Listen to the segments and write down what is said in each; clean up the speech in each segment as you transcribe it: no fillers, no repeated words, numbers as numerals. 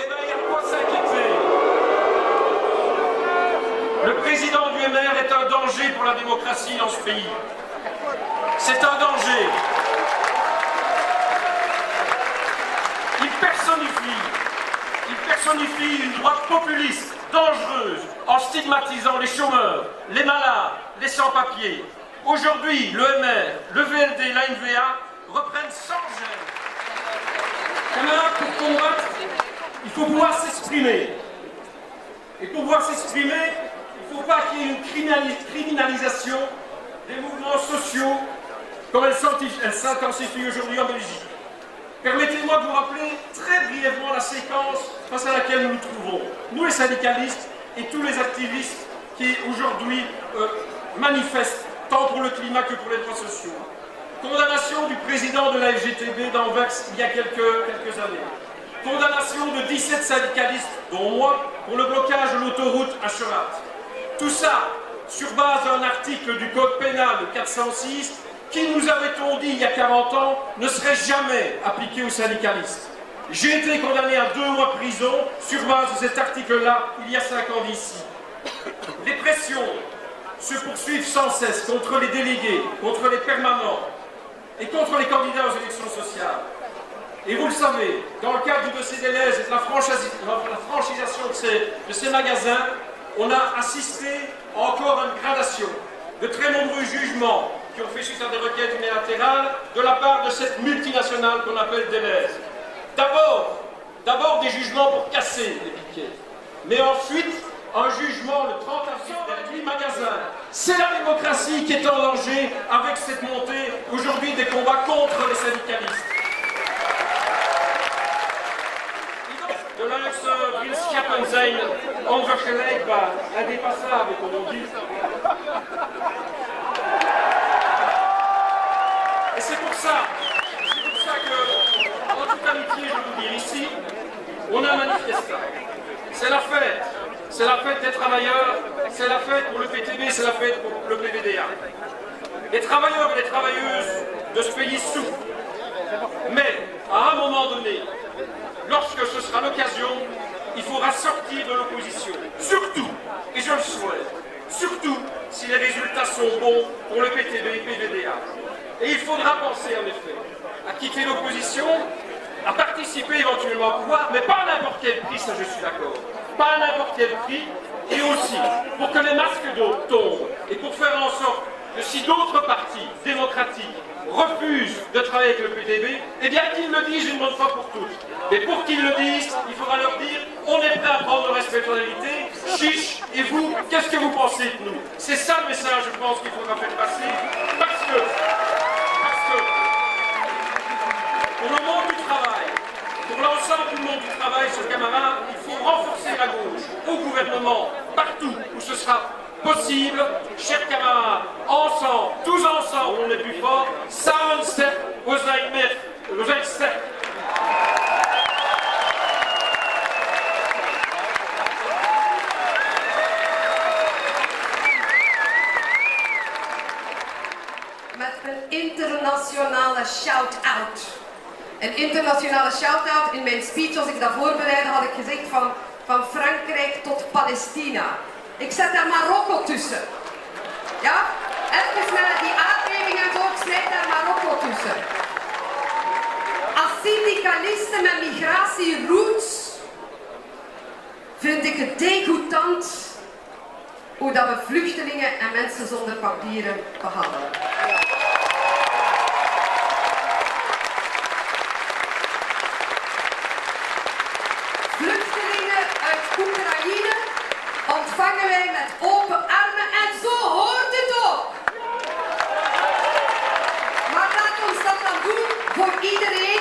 Eh bien, il y a de quoi s'inquiéter. Le président du MR est un danger pour la démocratie dans ce pays. C'est un danger. Il personnifie une droite populiste, dangereuse, en stigmatisant les chômeurs, les malades, les sans-papiers. Aujourd'hui, le MR, le VLD, la NVA reprennent sans gêne. Camarades, pour combattre, il faut pouvoir s'exprimer. Et pour pouvoir s'exprimer, il ne faut pas qu'il y ait une criminalisation des mouvements sociaux comme elle s'intensifie aujourd'hui en Belgique. Permettez-moi de vous rappeler très brièvement la séquence face à laquelle nous nous trouvons. Nous les syndicalistes et tous les activistes qui aujourd'hui manifestent tant pour le climat que pour les droits sociaux. Condamnation du président de la FGTB d'Anvers il y a quelques années. Condamnation de 17 syndicalistes, dont moi, pour le blocage de l'autoroute à Cherat. Tout ça sur base d'un article du Code pénal de 406 qui, nous avait-on dit il y a 40 ans, ne serait jamais appliqué aux syndicalistes. J'ai été condamné à 2 mois de prison sur base de cet article-là il y a 5 ans d'ici. Les pressions se poursuivent sans cesse contre les délégués, contre les permanents et contre les candidats aux élections sociales. Et vous le savez, dans le cadre du dossier Deel et de la franchisation de ces magasins, on a assisté encore à une gradation de très nombreux jugements qui ont fait suite à des requêtes unilatérales de la part de cette multinationale qu'on appelle Deel. D'abord des jugements pour casser les piquets, mais ensuite un jugement le 30 avril des 8 magasins. C'est la démocratie qui est en danger avec cette montée aujourd'hui des combats contre les syndicalistes. De langs vriendschappen zijn onvergelijkbaar, indépassable, comme on dit. Et c'est pour ça que, en toute amitié, je veux dire ici, on a ManiFiesta. C'est la fête. C'est la fête des travailleurs, c'est la fête pour le PTB, c'est la fête pour le PVDA. Les travailleurs et les travailleuses de ce pays souffrent. Mais, à un moment donné, lorsque ce sera l'occasion, il faudra sortir de l'opposition. Surtout, et je le souhaite, surtout si les résultats sont bons pour le PTB et PVDA. Et il faudra penser en effet à quitter l'opposition, à participer éventuellement au pouvoir, mais pas à n'importe quel prix, ça je suis d'accord. Pas à n'importe quel prix, et aussi pour que les masques d'eau tombent, et pour faire en sorte que si d'autres partis démocratiques refusent de travailler avec le PTB, eh bien qu'ils le disent une bonne fois pour toutes. Mais pour qu'ils le disent, il faudra leur dire on est prêt à prendre nos responsabilités, chiche, et vous, qu'est-ce que vous pensez de nous? C'est ça le message, je pense, qu'il faudra faire passer, parce que pour le monde du travail, pour l'ensemble du monde du travail, chers camarades, il faut renforcer la gauche au gouvernement, partout où ce sera possible, chers camarades, ensemble, tous ensemble, on est plus fort. Samen sterk, we zijn sterk. Met een internationale shout-out. Een internationale shout-out. In mijn speech, als ik dat voorbereidde, had ik gezegd van Frankrijk tot Palestina. Ik zet daar Marokko tussen. Ja? Even met die aardbeving en zo, ik smijt daar Marokko tussen. Als syndicalisten met migratieroots vind ik het degoutant hoe dat we vluchtelingen en mensen zonder papieren behandelen. Vluchtelingen uit Oekraïne ontvangen wij met open armen en zo hoort het ook. Maar laat ons dat dan doen voor iedereen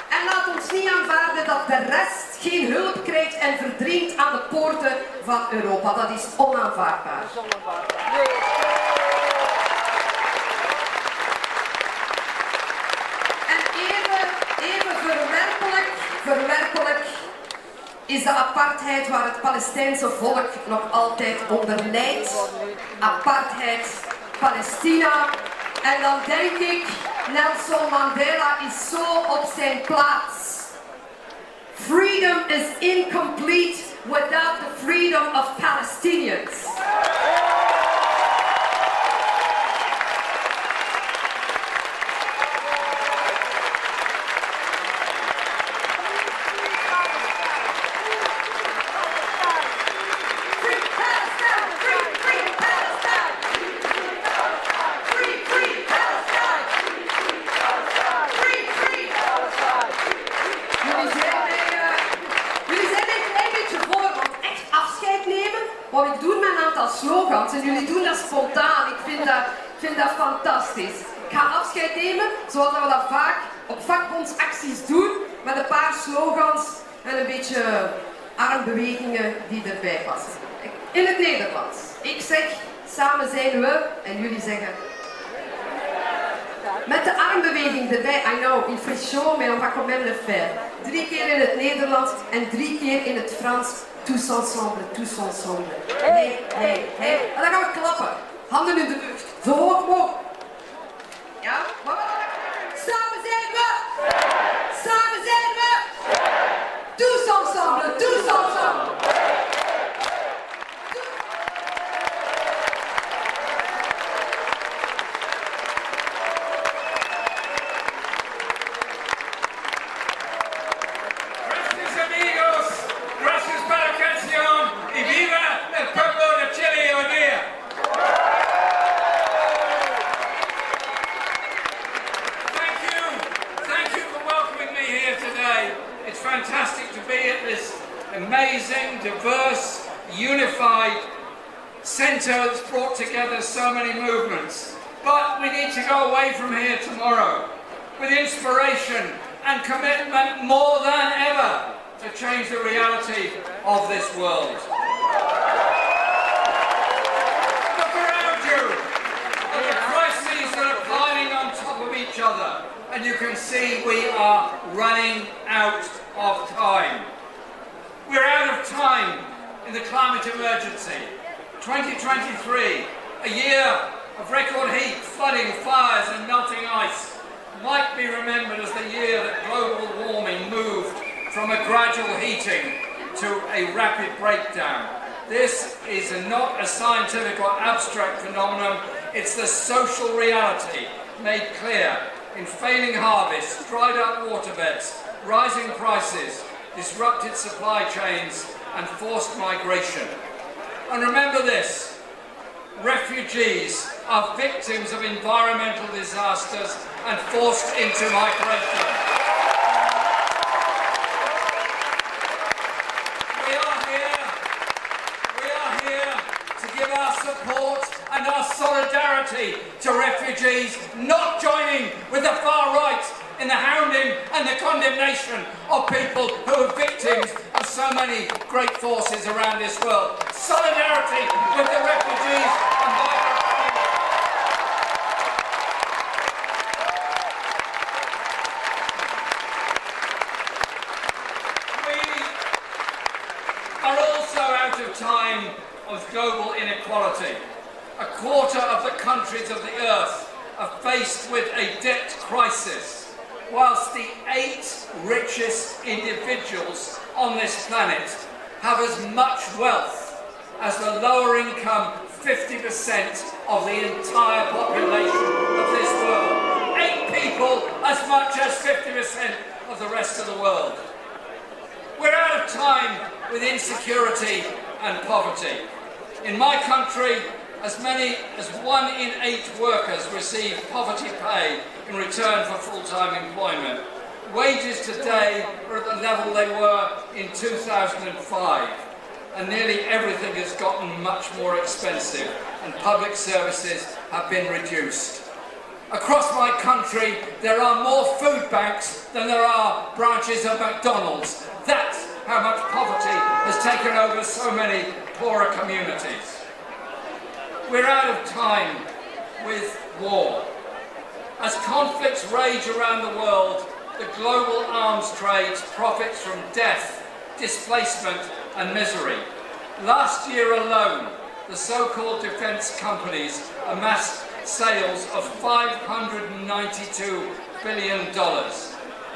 en laat ons niet aanvaarden dat de rest geen hulp krijgt en verdrinkt aan de poorten van Europa. Dat is onaanvaardbaar. En even verwerpelijk is de apartheid waar het Palestijnse volk nog altijd onder lijdt. Apartheid, Palestina. En dan denk ik, Nelson Mandela is zo op zijn plaats. Free freedom is incomplete without the freedom of Palestinians. Wat ik doe met een aantal slogans en jullie doen dat spontaan. Ik vind dat fantastisch. Ik ga afscheid nemen zoals we dat vaak op vakbondsacties doen. Met een paar slogans en een beetje armbewegingen die erbij passen. In het Nederlands. Ik zeg, samen zijn we en jullie zeggen... Met de armbeweging erbij, I know, il fait chaud, mais on va quand même le faire. 3 keer in het Nederlands en 3 keer in het Frans. Tous ensemble, tous ensemble. Hey, hey, hey. En dan gaan we klappen. Handen in de lucht. Zo hoog mogelijk. Ja? Samen zijn we! Samen zijn we! Tous ensemble, tous ensemble. Fantastic to be at this amazing, diverse, unified centre that's brought together so many movements. But we need to go away from here tomorrow with inspiration and commitment more than ever to change the reality of this world. Look around you at the crises that are piling on top of each other, and you can see we are running out of time. We're out of time in the climate emergency. 2023, a year of record heat, flooding, fires and melting ice, might be remembered as the year that global warming moved from a gradual heating to a rapid breakdown. This is not a scientific or abstract phenomenon, it's the social reality made clear in failing harvests, dried up waterbeds, rising prices, disrupted supply chains and forced migration. And remember this, refugees are victims of environmental disasters and forced into migration. We are here to give our support and our solidarity to refugees, not joining with the far right in the hounding and the condemnation of people who are victims of so many great forces around this world. Solidarity with the refugees and migrants. We are also out of time of global inequality. A quarter of the countries of the earth are faced with a debt crisis, whilst the 8 richest individuals on this planet have as much wealth as the lower income 50% of the entire population of this world. 8 people as much as 50% of the rest of the world. We're out of time with insecurity and poverty. In my country, as many as 1 in 8 workers receive poverty pay in return for full-time employment. Wages today are at the level they were in 2005, and nearly everything has gotten much more expensive, and public services have been reduced. Across my country, there are more food banks than there are branches of McDonald's. That's how much poverty has taken over so many poorer communities. We're out of time with war. As conflicts rage around the world, the global arms trade profits from death, displacement and misery. Last year alone, the so-called defence companies amassed sales of $592 billion.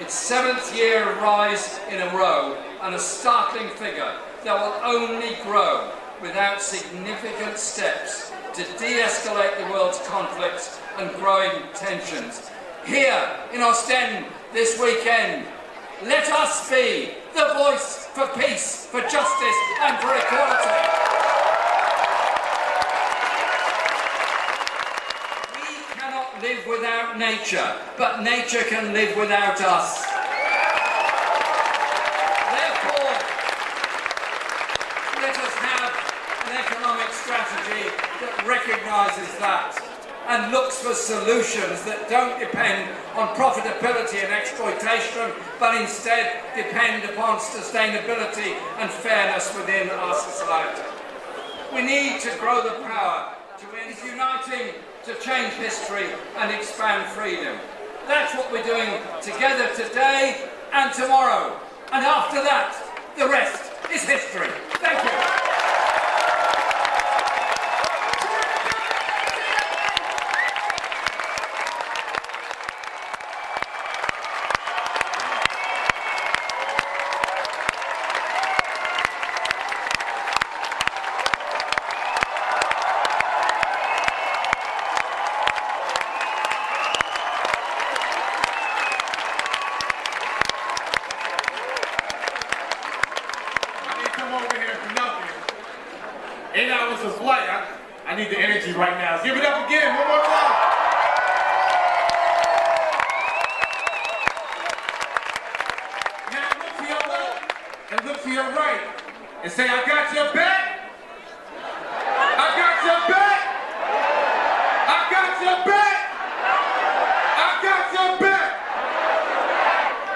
its 7th year of rise in a row, and a startling figure that will only grow without significant steps to de-escalate the world's conflicts and growing tensions. Here in Oostende this weekend, let us be the voice for peace, for justice and for equality. We cannot live without nature, but nature can live without us. Therefore, let us have an economic strategy that recognises that and looks for solutions that don't depend on profitability and exploitation, but instead depend upon sustainability and fairness within our society. We need to grow the power to end uniting to change history and expand freedom. That's what we're doing together today and tomorrow. And after that, the rest is history. Thank you. I need the energy right now. Give it up again, one more time. Now look to your left and look to your right and say, I got your back. I got your back. I got your back. I got your back.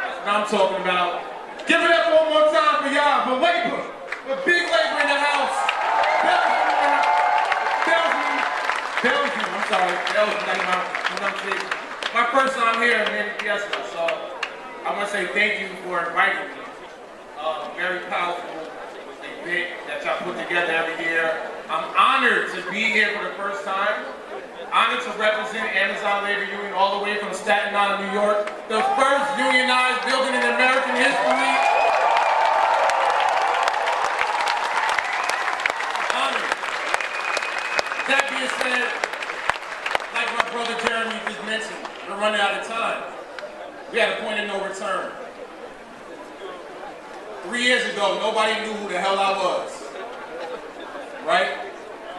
That's what I'm talking about. Give it up one more time for y'all, for labor, for big labor in the house. Belgium, I'm sorry, Belgium, my first time here in ManiFiesta, so I want to say thank you for inviting me. Very powerful event that y'all put together every year. I'm honored to be here for the first time. Honored to represent Amazon Labor Union all the way from Staten Island, New York, the first unionized building in American history. That being said, like my brother Jeremy just mentioned, we're running out of time. We had a point of no return. 3 years ago, nobody knew who the hell I was. Right?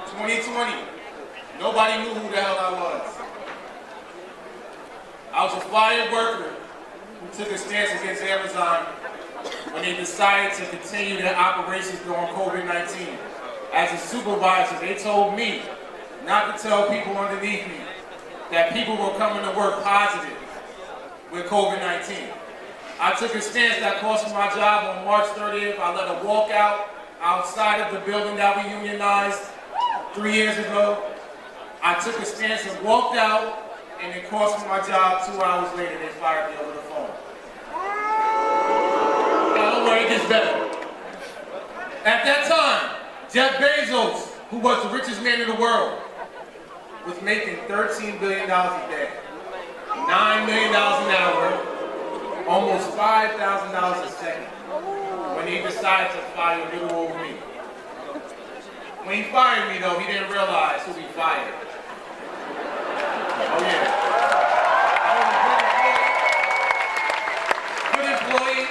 2020, nobody knew who the hell I was. I was a fired worker who took a stance against Amazon when they decided to continue their operations during COVID-19. As a supervisor, they told me not to tell people underneath me that people were coming to work positive with COVID-19. I took a stance that cost me my job on March 30th. I let a walkout outside of the building that we unionized 3 years ago. I took a stance and walked out, and it cost me my job. 2 hours later, they fired me over the phone. Now, don't worry, it gets better. At that time, Jeff Bezos, who was the richest man in the world, was making $13 billion a day, $9 million an hour, almost $5,000 a second, when he decided to fire a little over me. When he fired me, though, he didn't realize who he fired. Oh, yeah. I was a good employee,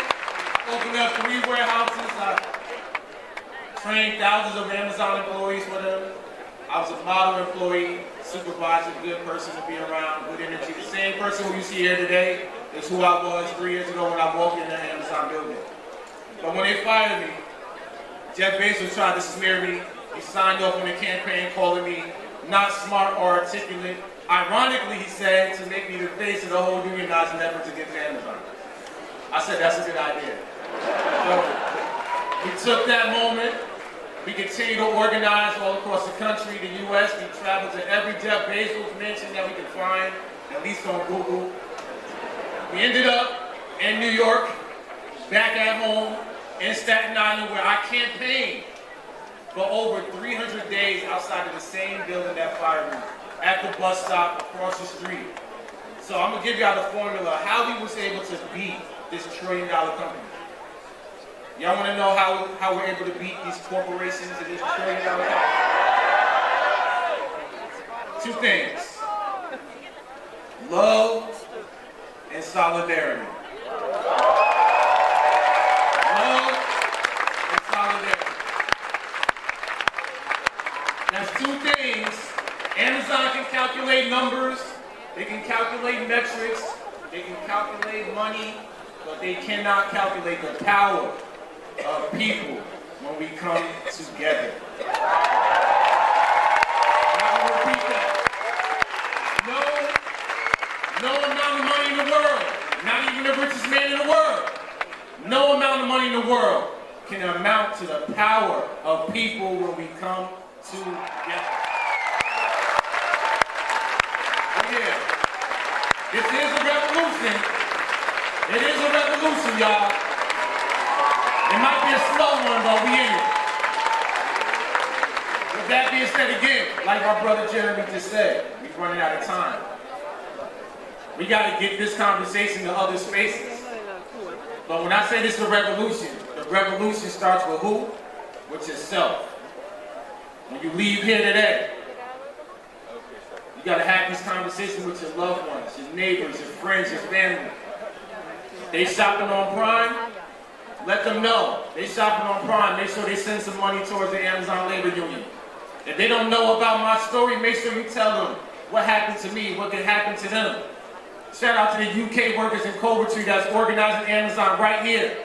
opened up 3 warehouses. I trained thousands of Amazon employees for them. I was a model employee, supervisor, good person to be around, good energy. The same person who you see here today is who I was 3 years ago when I walked in the Amazon building. But when they fired me, Jeff Bezos tried to smear me. He signed off on a campaign calling me not smart or articulate. Ironically, he said, to make me the face of the whole unionizing effort against Amazon. I said, that's a good idea. So we took that moment. We continue to organize all across the country, the U.S. We traveled to every Jeff Bezos mansion that we could find, at least on Google. We ended up in New York, back at home, in Staten Island, where I campaigned for over 300 days outside of the same building that fired me, at the bus stop across the street. So I'm gonna give y'all the formula how we was able to beat this $1 trillion company. Y'all wanna know how we're able to beat these corporations and these $1 trillion companies? Two things. Love and solidarity. Love and solidarity. That's two things. Amazon can calculate numbers, they can calculate metrics, they can calculate money, but they cannot calculate the power of people when we come together. And I will repeat that. No amount of money in the world, not even the richest man in the world, no amount of money in the world can amount to the power of people when we come together. Yeah. This is a revolution. It is a revolution, y'all. It might be a slow one, but we in it. With that being said again, like our brother Jeremy just said, we're running out of time. We got to get this conversation to other spaces. But when I say this is a revolution, the revolution starts with who? With yourself. When you leave here today, you got to have this conversation with your loved ones, your neighbors, your friends, your family. They shopping on Prime? Let them know. They shopping on Prime. Make sure they send some money towards the Amazon Labor Union. If they don't know about my story, make sure you tell them what happened to me, what could happen to them. Shout out to the UK workers in Coventry that's organizing Amazon right here.